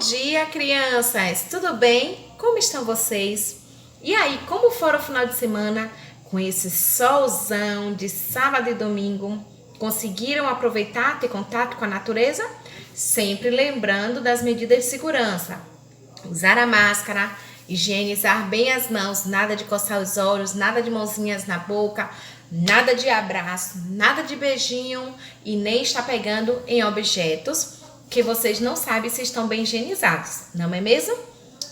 dia, crianças! Tudo bem? Como estão vocês? E aí, como foi o final de semana com esse solzão de sábado e domingo? Conseguiram aproveitar, ter contato com a natureza? Sempre lembrando das medidas de segurança. Usar a máscara, higienizar bem as mãos, nada de coçar os olhos, nada de mãozinhas na boca, nada de abraço, nada de beijinho e nem estar pegando em objetos que vocês não sabem se estão bem higienizados, não é mesmo?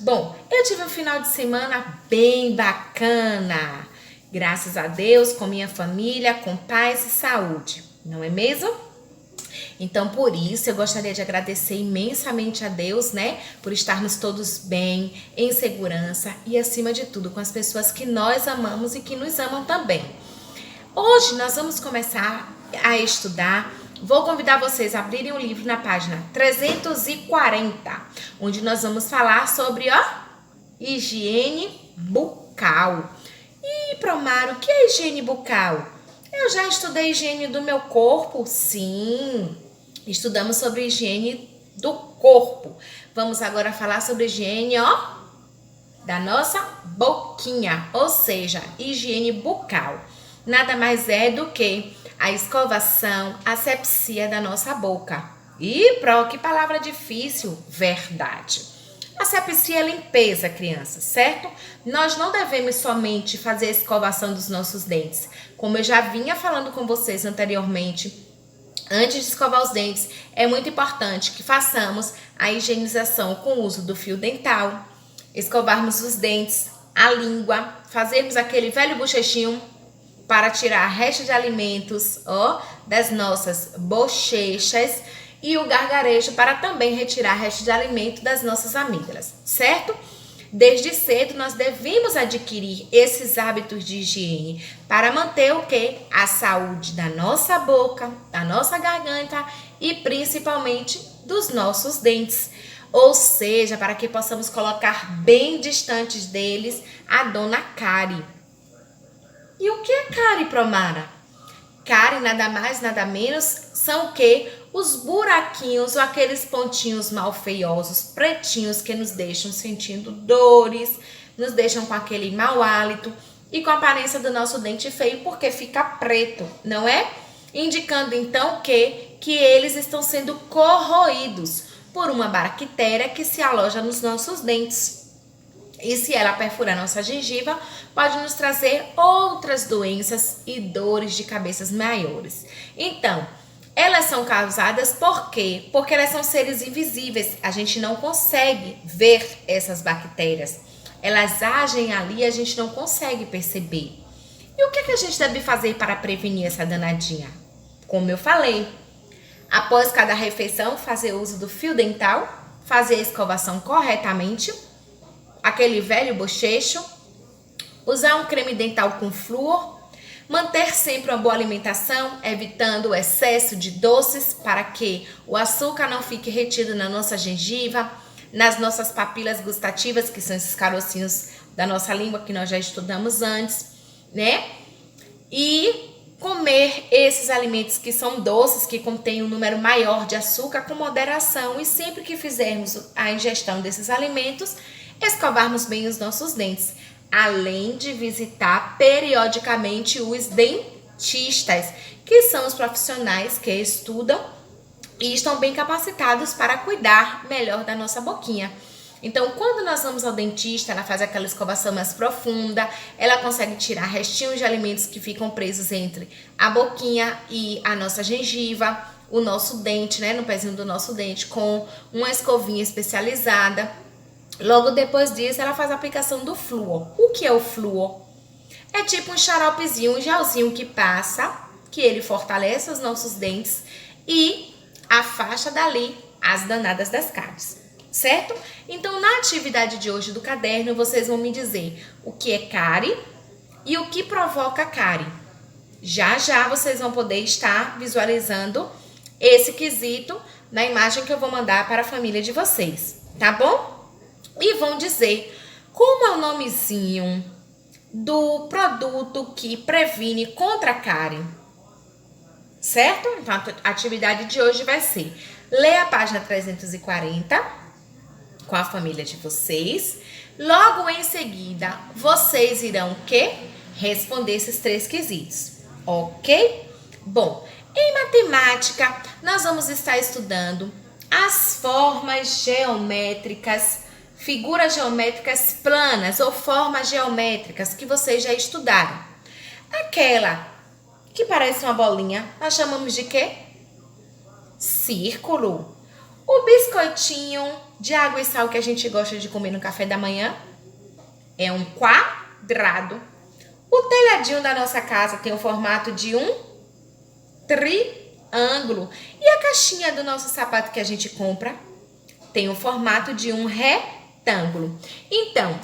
Bom, eu tive um final de semana bem bacana, graças a Deus, com minha família, com paz e saúde, não é mesmo? Então, por isso, eu gostaria de agradecer imensamente a Deus, né? Por estarmos todos bem, em segurança e, acima de tudo, com as pessoas que nós amamos e que nos amam também. Hoje, nós vamos começar a estudar. Vou convidar vocês a abrirem o livro na página 340, onde nós vamos falar sobre, higiene bucal. E, Promaro, o que é higiene bucal? Eu já estudei higiene do meu corpo? Sim, estudamos sobre higiene do corpo. Vamos agora falar sobre higiene, da nossa boquinha, ou seja, higiene bucal. Nada mais é do que a escovação, a asepsia da nossa boca. E, que palavra difícil, verdade. Asepsia é limpeza, crianças, certo? Nós não devemos somente fazer a escovação dos nossos dentes. Como eu já vinha falando com vocês anteriormente, antes de escovar os dentes, é muito importante que façamos a higienização com o uso do fio dental, escovarmos os dentes, a língua, fazermos aquele velho bochechinho para tirar restos de alimentos, das nossas bochechas, e o gargarejo para também retirar restos de alimento das nossas amígdalas, certo? Desde cedo nós devemos adquirir esses hábitos de higiene para manter o quê? A saúde da nossa boca, da nossa garganta e principalmente dos nossos dentes. Ou seja, para que possamos colocar bem distantes deles a dona cárie. E o que é cárie, Promara? Cárie nada mais, nada menos são o quê? Os buraquinhos ou aqueles pontinhos mal feiosos, pretinhos, que nos deixam sentindo dores, nos deixam com aquele mau hálito e com a aparência do nosso dente feio, porque fica preto, não é? Indicando então que eles estão sendo corroídos por uma bactéria que se aloja nos nossos dentes. E se ela perfurar nossa gengiva, pode nos trazer outras doenças e dores de cabeças maiores. Então, elas são causadas por quê? Porque elas são seres invisíveis. A gente não consegue ver essas bactérias. Elas agem ali e a gente não consegue perceber. E o que a gente deve fazer para prevenir essa danadinha? Como eu falei, após cada refeição, fazer uso do fio dental, fazer a escovação corretamente, aquele velho bochecho, usar um creme dental com flúor, manter sempre uma boa alimentação, evitando o excesso de doces para que o açúcar não fique retido na nossa gengiva, nas nossas papilas gustativas, que são esses carocinhos da nossa língua que nós já estudamos antes, né? E comer esses alimentos que são doces, que contêm um número maior de açúcar, com moderação, e sempre que fizermos a ingestão desses alimentos, escovarmos bem os nossos dentes, além de visitar periodicamente os dentistas, que são os profissionais que estudam e estão bem capacitados para cuidar melhor da nossa boquinha. Então, quando nós vamos ao dentista, ela faz aquela escovação mais profunda, ela consegue tirar restinhos de alimentos que ficam presos entre a boquinha e a nossa gengiva, o nosso dente, né, no pezinho do nosso dente, com uma escovinha especializada. Logo depois disso, ela faz a aplicação do flúor. O que é o flúor? É tipo um xaropezinho, um gelzinho que passa, que ele fortalece os nossos dentes e afasta dali as danadas das cáries, certo? Então, na atividade de hoje do caderno, vocês vão me dizer o que é cárie e o que provoca cárie. Já já vocês vão poder estar visualizando esse quesito na imagem que eu vou mandar para a família de vocês, tá bom? E vão dizer como é o nomezinho do produto que previne contra a cárie, certo? Então, a atividade de hoje vai ser ler a página 340 com a família de vocês. Logo em seguida, vocês irão o quê? Responder esses 3 quesitos, ok? Bom, em matemática, nós vamos estar estudando as formas geométricas, figuras geométricas planas ou formas geométricas que vocês já estudaram. Aquela que parece uma bolinha, nós chamamos de quê? Círculo. O biscoitinho de água e sal que a gente gosta de comer no café da manhã é um quadrado. O telhadinho da nossa casa tem o formato de um triângulo. E a caixinha do nosso sapato que a gente compra tem o formato de um retângulo. Então,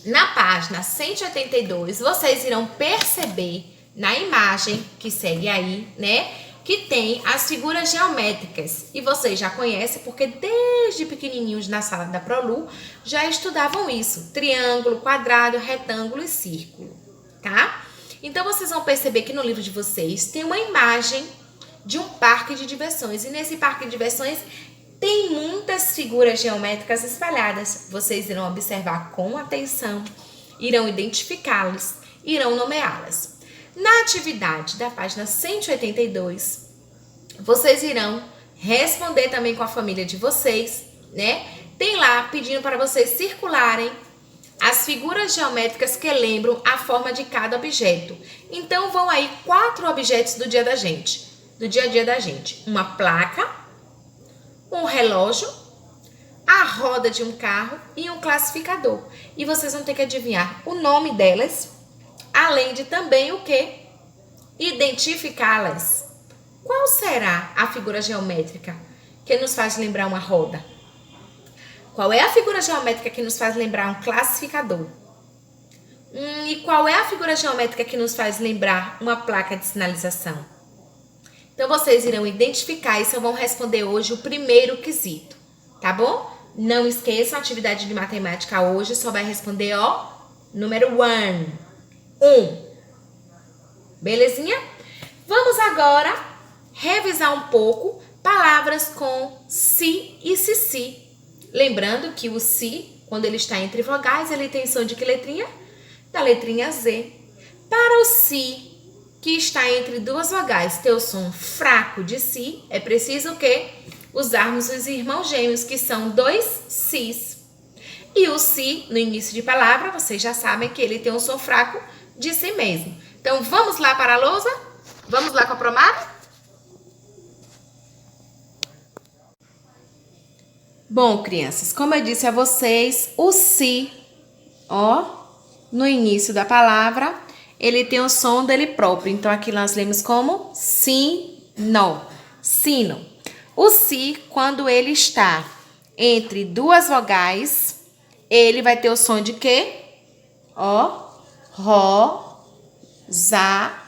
na página 182, vocês irão perceber na imagem que segue aí, né, que tem as figuras geométricas. E vocês já conhecem porque desde pequenininhos na sala da Prolu já estudavam isso. Triângulo, quadrado, retângulo e círculo, tá? Então, vocês vão perceber que no livro de vocês tem uma imagem de um parque de diversões. E nesse parque de diversões tem muitas figuras geométricas espalhadas. Vocês irão observar com atenção, irão identificá-las, irão nomeá-las. Na atividade da página 182, vocês irão responder também com a família de vocês, né? Tem lá pedindo para vocês circularem as figuras geométricas que lembram a forma de cada objeto. Então, vão aí 4 objetos do dia a dia da gente. Uma placa, um relógio, a roda de um carro e um classificador. E vocês vão ter que adivinhar o nome delas, além de também o quê? Identificá-las. Qual será a figura geométrica que nos faz lembrar uma roda? Qual é a figura geométrica que nos faz lembrar um classificador? E qual é a figura geométrica que nos faz lembrar uma placa de sinalização? Então, vocês irão identificar e só vão responder hoje o primeiro quesito, tá bom? Não esqueçam, a atividade de matemática hoje só vai responder, ó, número 1. Belezinha? Vamos agora revisar um pouco palavras com si e si. Lembrando que o si, quando ele está entre vogais, ele tem som de que letrinha? Da letrinha Z. Para o si, que está entre 2 vogais, ter o som fraco de si, é preciso o quê? Usarmos os irmãos gêmeos, que são 2 sis. E o si, no início de palavra, vocês já sabem que ele tem um som fraco de si mesmo. Então, vamos lá para a lousa? Vamos lá com a Promara? Bom, crianças, como eu disse a vocês, o si, ó, no início da palavra, ele tem o som dele próprio. Então, aqui nós lemos como sino. Sino. O si, quando ele está entre 2 vogais, ele vai ter o som de quê? Ó, ró, zá,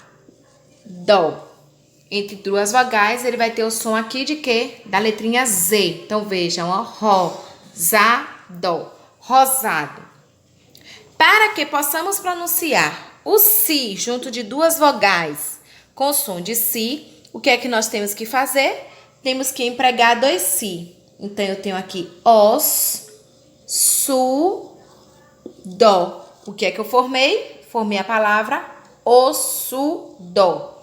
dó. Entre 2 vogais, ele vai ter o som aqui de quê? Da letrinha Z. Então, vejam, ó, ró, zá, dó. Rosado. Para que possamos pronunciar o si junto de 2 vogais com o som de si, o que é que nós temos que fazer? Temos que empregar 2 si. Então, eu tenho aqui os, su, dó. O que é que eu formei? Formei a palavra osso-dó.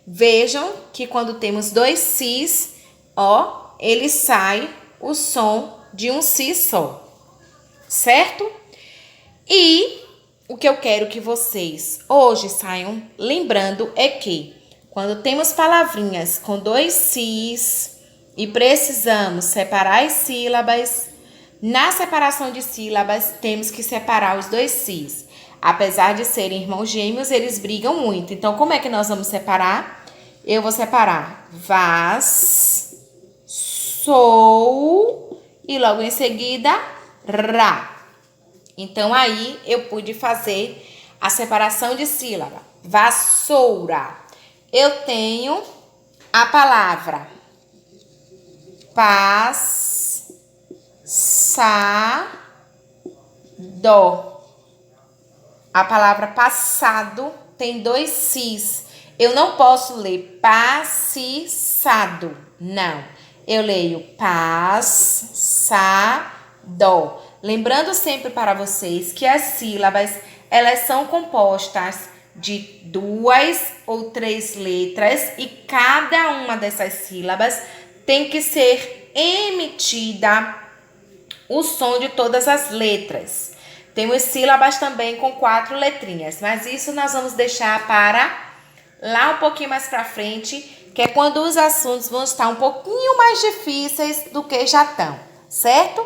Vejam que quando temos 2 sis, ó, ele sai o som de um si só, certo? E o que eu quero que vocês hoje saiam lembrando é que quando temos palavrinhas com 2 sis e precisamos separar as sílabas, na separação de sílabas temos que separar os 2 sis. Apesar de serem irmãos gêmeos, eles brigam muito. Então, como é que nós vamos separar? Eu vou separar vas, sou e logo em seguida ra. Então, aí eu pude fazer a separação de sílaba. Vassoura. Eu tenho a palavra passado. A palavra passado tem 2 sis. Eu não posso ler passado. Não. Eu leio passado. dó. Lembrando sempre para vocês que as sílabas, elas são compostas de 2 ou 3 letras e cada uma dessas sílabas tem que ser emitida o som de todas as letras. Temos sílabas também com 4 letrinhas, mas isso nós vamos deixar para lá um pouquinho mais para frente, que é quando os assuntos vão estar um pouquinho mais difíceis do que já estão, certo?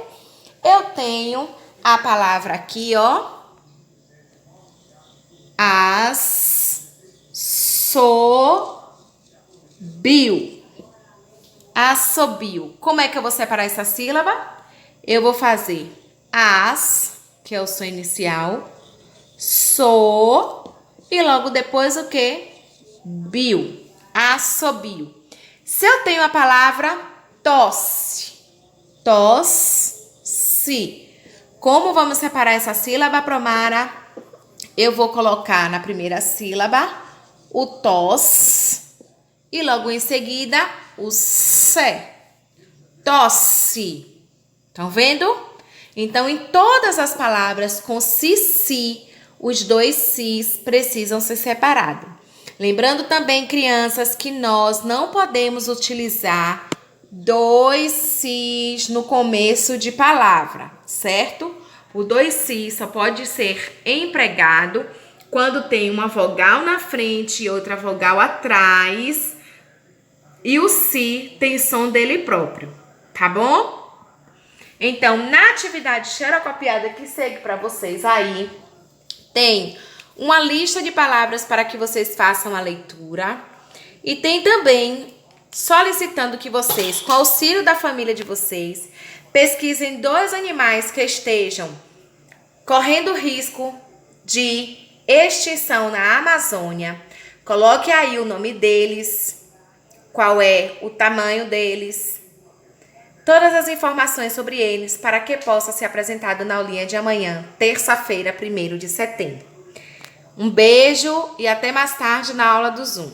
Eu tenho a palavra aqui, ó. Assobio. Assobio. Como é que eu vou separar essa sílaba? Eu vou fazer as, que é o som inicial, so, e logo depois o que? Bio. Assobio. Se eu tenho a palavra tosse, tosse. Como vamos separar essa sílaba, Promara? Eu vou colocar na primeira sílaba o tos e logo em seguida o se. Tosse. Estão vendo? Então, em todas as palavras com si, os 2 sis precisam ser separados. Lembrando também, crianças, que nós não podemos utilizar 2 sis no começo de palavra, certo? O 2 sis só pode ser empregado quando tem uma vogal na frente e outra vogal atrás e o si tem som dele próprio, tá bom? Então, na atividade xerocopiada que segue para vocês aí, tem uma lista de palavras para que vocês façam a leitura e tem também solicitando que vocês, com auxílio da família de vocês, pesquisem 2 animais que estejam correndo risco de extinção na Amazônia. Coloque aí o nome deles, qual é o tamanho deles, todas as informações sobre eles para que possa ser apresentado na aulinha de amanhã, terça-feira, 1º de setembro. Um beijo e até mais tarde na aula do Zoom.